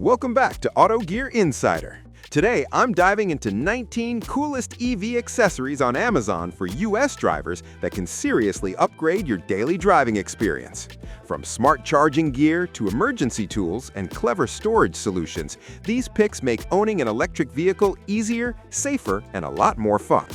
Welcome back to Auto Gear Insider. Today, I'm diving into 19 coolest EV accessories on Amazon for US drivers that can seriously upgrade your daily driving experience. From smart charging gear to emergency tools and clever storage solutions, these picks make owning an electric vehicle easier, safer, and a lot more fun.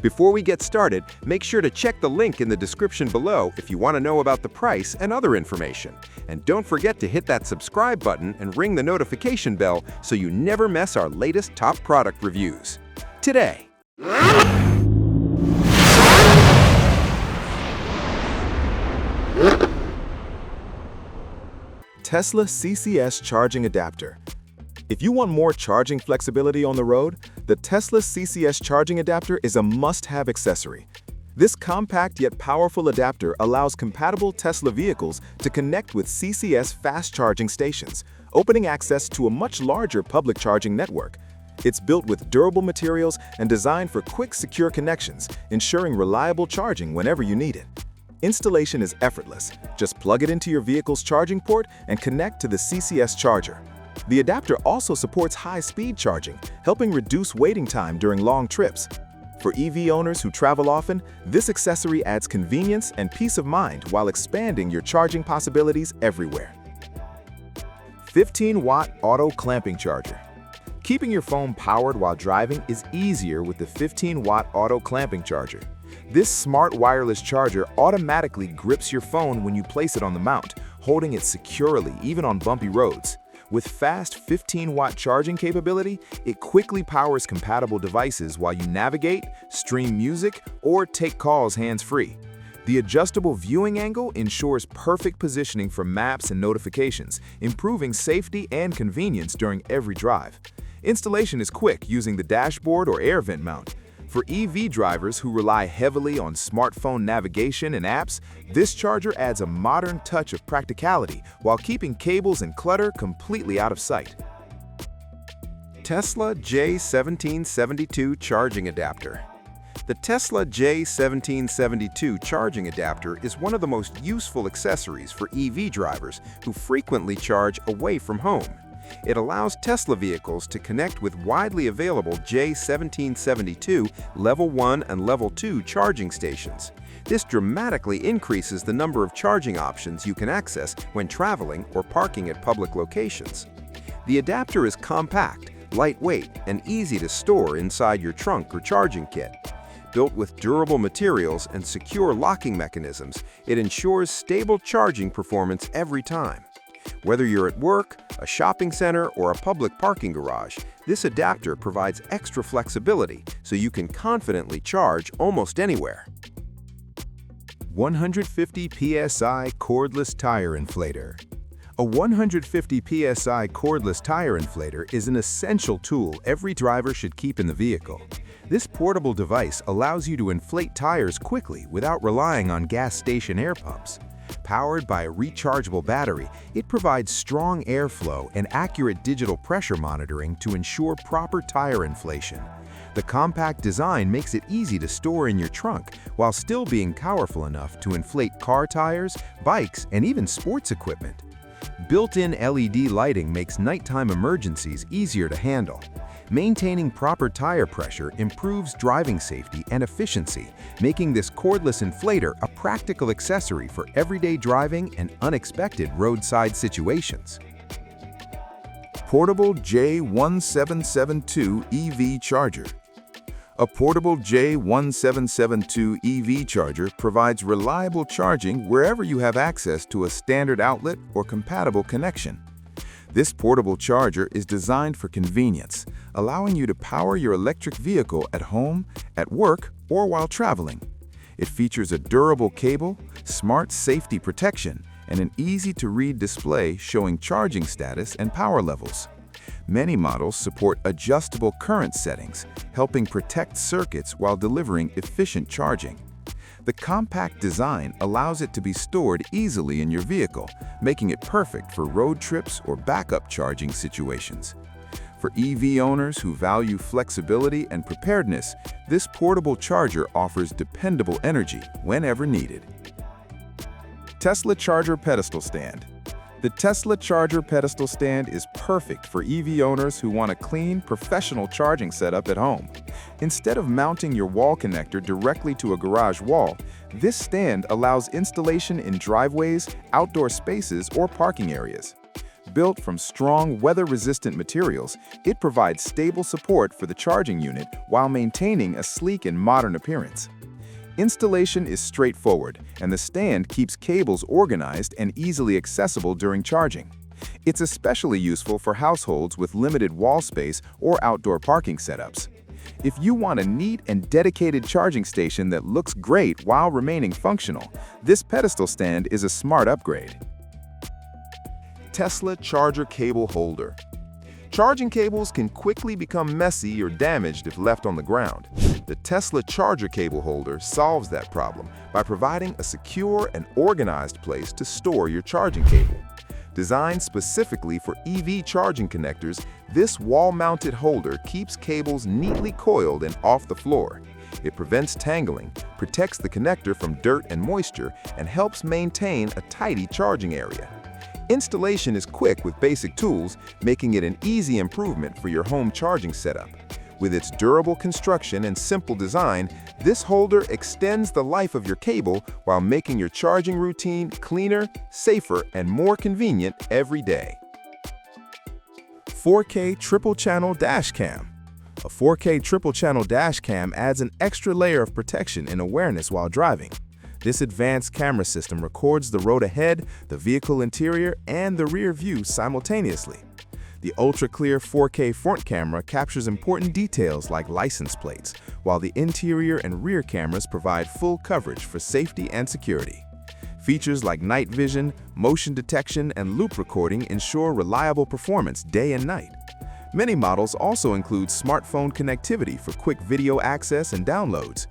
Before we get started, make sure to check the link in the description below if you want to know about the price and other information. And don't forget to hit that subscribe button and ring the notification bell so you never miss our latest top product reviews. Today, Tesla CCS charging adapter. If you want more charging flexibility on the road, the Tesla CCS charging adapter is a must-have accessory. This compact yet powerful adapter allows compatible Tesla vehicles to connect with CCS fast charging stations, opening access to a much larger public charging network. It's built with durable materials and designed for quick, secure connections, ensuring reliable charging whenever you need it. Installation is effortless. Just plug it into your vehicle's charging port and connect to the CCS charger. The adapter also supports high-speed charging, helping reduce waiting time during long trips. For EV owners who travel often, this accessory adds convenience and peace of mind while expanding your charging possibilities everywhere. 15-watt auto clamping charger. Keeping your phone powered while driving is easier with the 15-watt auto clamping charger. This smart wireless charger automatically grips your phone when you place it on the mount, holding it securely even on bumpy roads. With fast 15-watt charging capability, it quickly powers compatible devices while you navigate, stream music, or take calls hands-free. The adjustable viewing angle ensures perfect positioning for maps and notifications, improving safety and convenience during every drive. Installation is quick using the dashboard or air vent mount. For EV drivers who rely heavily on smartphone navigation and apps, this charger adds a modern touch of practicality while keeping cables and clutter completely out of sight. Tesla J1772 charging adapter. The Tesla J1772 charging adapter is one of the most useful accessories for EV drivers who frequently charge away from home. It allows Tesla vehicles to connect with widely available J1772 Level 1 and Level 2 charging stations. This dramatically increases the number of charging options you can access when traveling or parking at public locations. The adapter is compact, lightweight, and easy to store inside your trunk or charging kit. Built with durable materials and secure locking mechanisms, it ensures stable charging performance every time. Whether you're at work, a shopping center, or a public parking garage, this adapter provides extra flexibility so you can confidently charge almost anywhere. 150 PSI cordless tire inflator. A 150 PSI cordless tire inflator is an essential tool every driver should keep in the vehicle. This portable device allows you to inflate tires quickly without relying on gas station air pumps. Powered by a rechargeable battery, it provides strong airflow and accurate digital pressure monitoring to ensure proper tire inflation. The compact design makes it easy to store in your trunk while still being powerful enough to inflate car tires, bikes, and even sports equipment. Built-in LED lighting makes nighttime emergencies easier to handle. Maintaining proper tire pressure improves driving safety and efficiency, making this cordless inflator a practical accessory for everyday driving and unexpected roadside situations. Portable J1772 EV charger. A portable J1772 EV charger provides reliable charging wherever you have access to a standard outlet or compatible connection. This portable charger is designed for convenience, allowing you to power your electric vehicle at home, at work, or while traveling. It features a durable cable, smart safety protection, and an easy-to-read display showing charging status and power levels. Many models support adjustable current settings, helping protect circuits while delivering efficient charging. The compact design allows it to be stored easily in your vehicle, making it perfect for road trips or backup charging situations. For EV owners who value flexibility and preparedness, this portable charger offers dependable energy whenever needed. Tesla Charger Pedestal Stand. The Tesla charger pedestal stand is perfect for EV owners who want a clean, professional charging setup at home. Instead of mounting your wall connector directly to a garage wall, this stand allows installation in driveways, outdoor spaces, or parking areas. Built from strong, weather-resistant materials, it provides stable support for the charging unit while maintaining a sleek and modern appearance. Installation is straightforward, and the stand keeps cables organized and easily accessible during charging. It's especially useful for households with limited wall space or outdoor parking setups. If you want a neat and dedicated charging station that looks great while remaining functional, this pedestal stand is a smart upgrade. Tesla charger cable holder. Charging cables can quickly become messy or damaged if left on the ground. The Tesla charger cable holder solves that problem by providing a secure and organized place to store your charging cable. Designed specifically for EV charging connectors, this wall-mounted holder keeps cables neatly coiled and off the floor. It prevents tangling, protects the connector from dirt and moisture, and helps maintain a tidy charging area. Installation is quick with basic tools, making it an easy improvement for your home charging setup. With its durable construction and simple design, this holder extends the life of your cable while making your charging routine cleaner, safer, and more convenient every day. 4K triple-channel dash cam. A 4K triple-channel dash cam adds an extra layer of protection and awareness while driving. This advanced camera system records the road ahead, the vehicle interior, and the rear view simultaneously. The ultra-clear 4K front camera captures important details like license plates, while the interior and rear cameras provide full coverage for safety and security. Features like night vision, motion detection, and loop recording ensure reliable performance day and night. Many models also include smartphone connectivity for quick video access and downloads.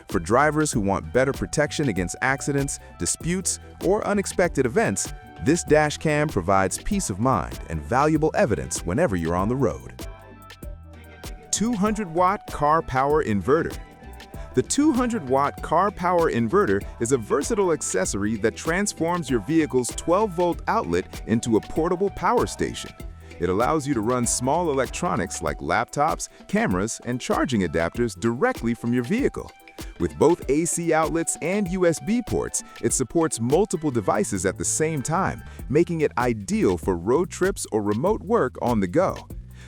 For drivers who want better protection against accidents, disputes, or unexpected events, this dash cam provides peace of mind and valuable evidence whenever you're on the road. 200-watt car power inverter. The 200-watt car power inverter is a versatile accessory that transforms your vehicle's 12-volt outlet into a portable power station. It allows you to run small electronics like laptops, cameras, and charging adapters directly from your vehicle. With both AC outlets and USB ports, it supports multiple devices at the same time, making it ideal for road trips or remote work on the go.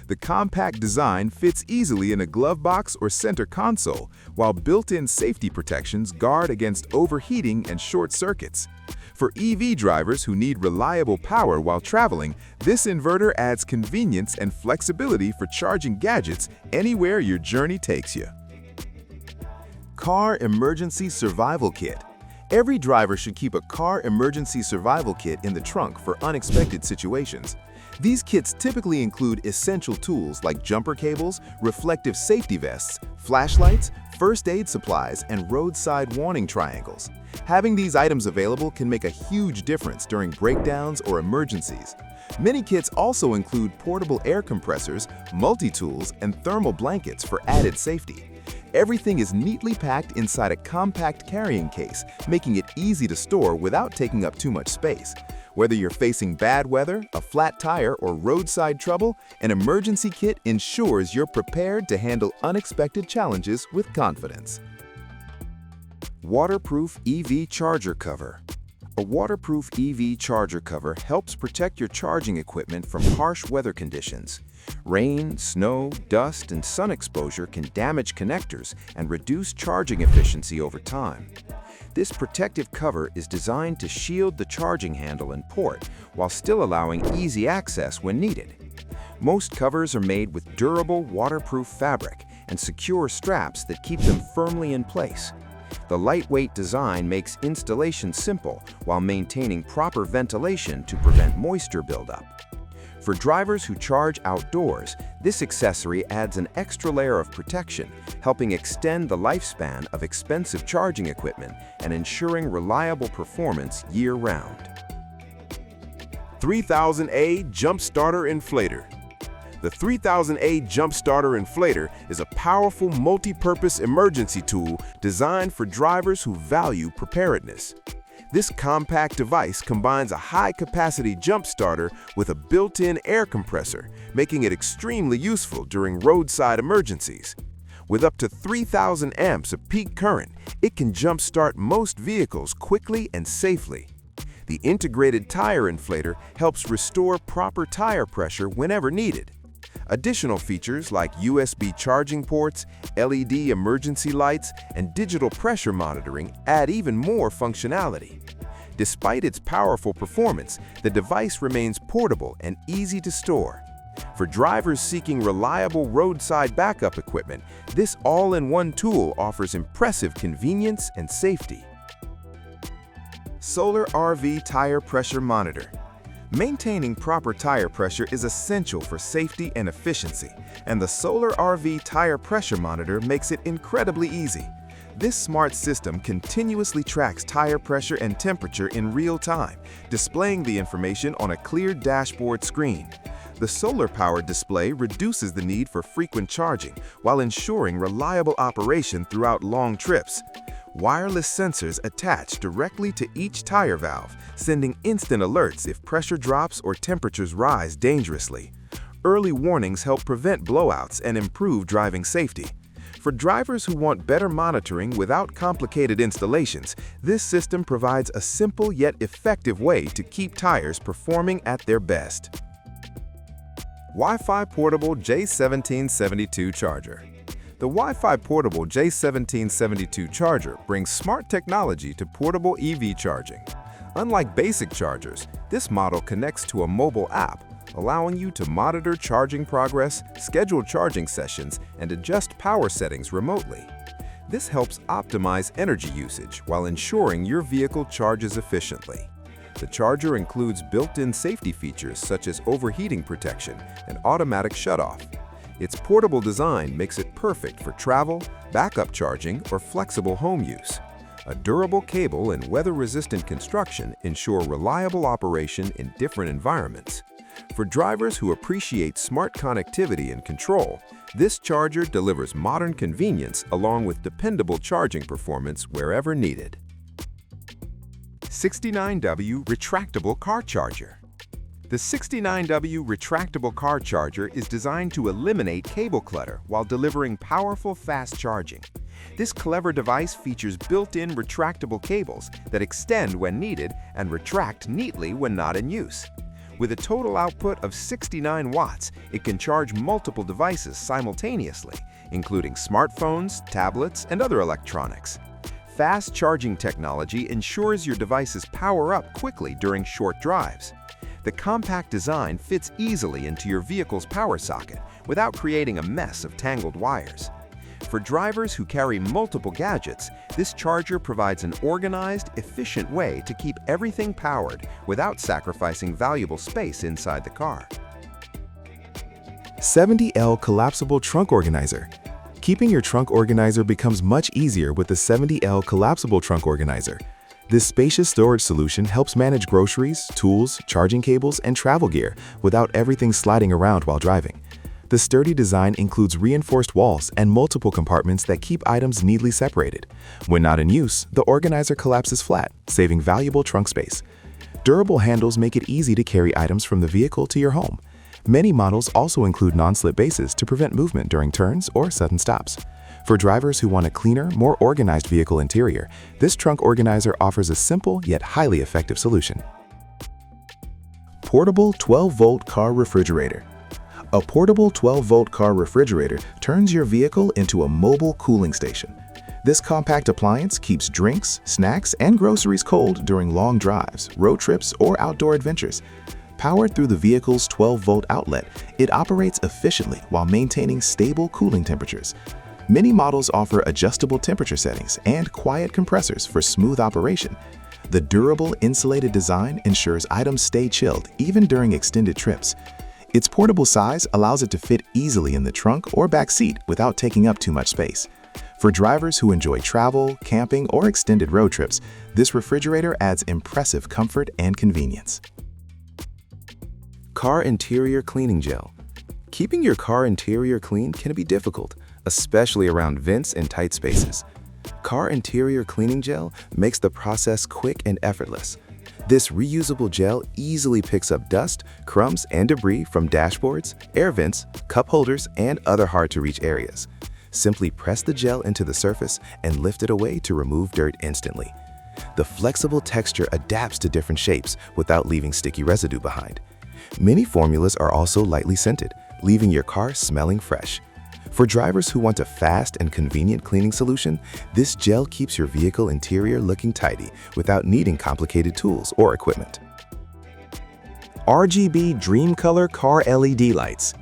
The compact design fits easily in a glove box or center console, while built-in safety protections guard against overheating and short circuits. For EV drivers who need reliable power while traveling, this inverter adds convenience and flexibility for charging gadgets anywhere your journey takes you. Car Emergency Survival Kit. Every driver should keep a car emergency survival kit in the trunk for unexpected situations. These kits typically include essential tools like jumper cables, reflective safety vests, flashlights, first aid supplies, and roadside warning triangles. Having these items available can make a huge difference during breakdowns or emergencies. Many kits also include portable air compressors, multi-tools, and thermal blankets for added safety. Everything is neatly packed inside a compact carrying case, making it easy to store without taking up too much space. Whether you're facing bad weather, a flat tire, or roadside trouble, an emergency kit ensures you're prepared to handle unexpected challenges with confidence. Waterproof EV charger cover. A waterproof EV charger cover helps protect your charging equipment from harsh weather conditions. Rain, snow, dust, and sun exposure can damage connectors and reduce charging efficiency over time. This protective cover is designed to shield the charging handle and port while still allowing easy access when needed. Most covers are made with durable, waterproof fabric and secure straps that keep them firmly in place. The lightweight design makes installation simple while maintaining proper ventilation to prevent moisture buildup. For drivers who charge outdoors, this accessory adds an extra layer of protection, helping extend the lifespan of expensive charging equipment and ensuring reliable performance year-round. 3000A Jump Starter Inflator. The 3000A Jump Starter Inflator is a powerful multi-purpose emergency tool designed for drivers who value preparedness. This compact device combines a high-capacity jump starter with a built-in air compressor, making it extremely useful during roadside emergencies. With up to 3,000 amps of peak current, it can jump-start most vehicles quickly and safely. The integrated tire inflator helps restore proper tire pressure whenever needed. Additional features like USB charging ports, LED emergency lights, and digital pressure monitoring add even more functionality. Despite its powerful performance, the device remains portable and easy to store. For drivers seeking reliable roadside backup equipment, this all-in-one tool offers impressive convenience and safety. Solar RV Tire Pressure Monitor. Maintaining proper tire pressure is essential for safety and efficiency, and the Solar RV Tire Pressure Monitor makes it incredibly easy. This smart system continuously tracks tire pressure and temperature in real time, displaying the information on a clear dashboard screen. The solar-powered display reduces the need for frequent charging while ensuring reliable operation throughout long trips. Wireless sensors attach directly to each tire valve, sending instant alerts if pressure drops or temperatures rise dangerously. Early warnings help prevent blowouts and improve driving safety. For drivers who want better monitoring without complicated installations, this system provides a simple yet effective way to keep tires performing at their best. Wi-Fi Portable J1772 Charger. The Wi-Fi Portable J1772 charger brings smart technology to portable EV charging. Unlike basic chargers, this model connects to a mobile app, allowing you to monitor charging progress, schedule charging sessions, and adjust power settings remotely. This helps optimize energy usage while ensuring your vehicle charges efficiently. The charger includes built-in safety features such as overheating protection and automatic shutoff. Its portable design makes it perfect for travel, backup charging, or flexible home use. A durable cable and weather-resistant construction ensure reliable operation in different environments. For drivers who appreciate smart connectivity and control, this charger delivers modern convenience along with dependable charging performance wherever needed. 69W Retractable Car Charger. The 69W Retractable Car Charger is designed to eliminate cable clutter while delivering powerful fast charging. This clever device features built-in retractable cables that extend when needed and retract neatly when not in use. With a total output of 69 watts, it can charge multiple devices simultaneously, including smartphones, tablets, and other electronics. Fast charging technology ensures your devices power up quickly during short drives. The compact design fits easily into your vehicle's power socket without creating a mess of tangled wires. For drivers who carry multiple gadgets, this charger provides an organized, efficient way to keep everything powered without sacrificing valuable space inside the car. 70L Collapsible Trunk Organizer. Keeping your trunk organizer becomes much easier with the 70L Collapsible Trunk Organizer. This spacious storage solution helps manage groceries, tools, charging cables, and travel gear without everything sliding around while driving. The sturdy design includes reinforced walls and multiple compartments that keep items neatly separated. When not in use, the organizer collapses flat, saving valuable trunk space. Durable handles make it easy to carry items from the vehicle to your home. Many models also include non-slip bases to prevent movement during turns or sudden stops. For drivers who want a cleaner, more organized vehicle interior, this trunk organizer offers a simple yet highly effective solution. Portable 12-volt car refrigerator. A portable 12-volt car refrigerator turns your vehicle into a mobile cooling station. This compact appliance keeps drinks, snacks, and groceries cold during long drives, road trips, or outdoor adventures. Powered through the vehicle's 12-volt outlet, it operates efficiently while maintaining stable cooling temperatures. Many models offer adjustable temperature settings and quiet compressors for smooth operation. The durable, insulated design ensures items stay chilled even during extended trips. Its portable size allows it to fit easily in the trunk or back seat without taking up too much space. For drivers who enjoy travel, camping, or extended road trips, this refrigerator adds impressive comfort and convenience. Car Interior Cleaning Gel. Keeping your car interior clean can be difficult, especially around vents and tight spaces. Car interior cleaning gel makes the process quick and effortless. This reusable gel easily picks up dust, crumbs, and debris from dashboards, air vents, cup holders, and other hard-to-reach areas. Simply press the gel into the surface and lift it away to remove dirt instantly. The flexible texture adapts to different shapes without leaving sticky residue behind. Many formulas are also lightly scented, leaving your car smelling fresh. For drivers who want a fast and convenient cleaning solution, this gel keeps your vehicle interior looking tidy without needing complicated tools or equipment. RGB Dream Color Car LED Lights.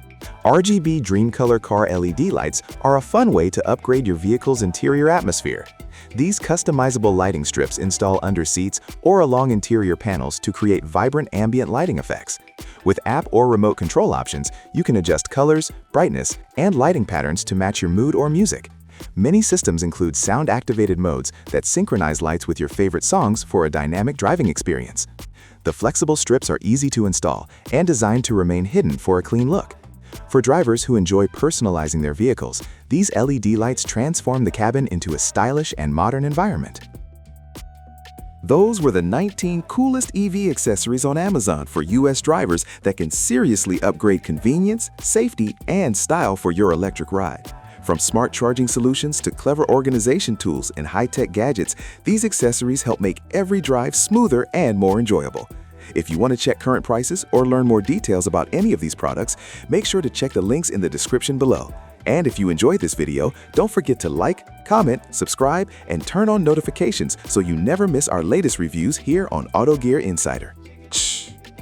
RGB Dream Color Car LED lights are a fun way to upgrade your vehicle's interior atmosphere. These customizable lighting strips install under seats or along interior panels to create vibrant ambient lighting effects. With app or remote control options, you can adjust colors, brightness, and lighting patterns to match your mood or music. Many systems include sound-activated modes that synchronize lights with your favorite songs for a dynamic driving experience. The flexible strips are easy to install and designed to remain hidden for a clean look. For drivers who enjoy personalizing their vehicles, these LED lights transform the cabin into a stylish and modern environment. Those were the 19 coolest EV accessories on Amazon for US drivers that can seriously upgrade convenience, safety, and style for your electric ride. From smart charging solutions to clever organization tools and high-tech gadgets, these accessories help make every drive smoother and more enjoyable. If you want to check current prices or learn more details about any of these products, make sure to check the links in the description below. And if you enjoyed this video, don't forget to like, comment, subscribe, and turn on notifications so you never miss our latest reviews here on Auto Gear Insider.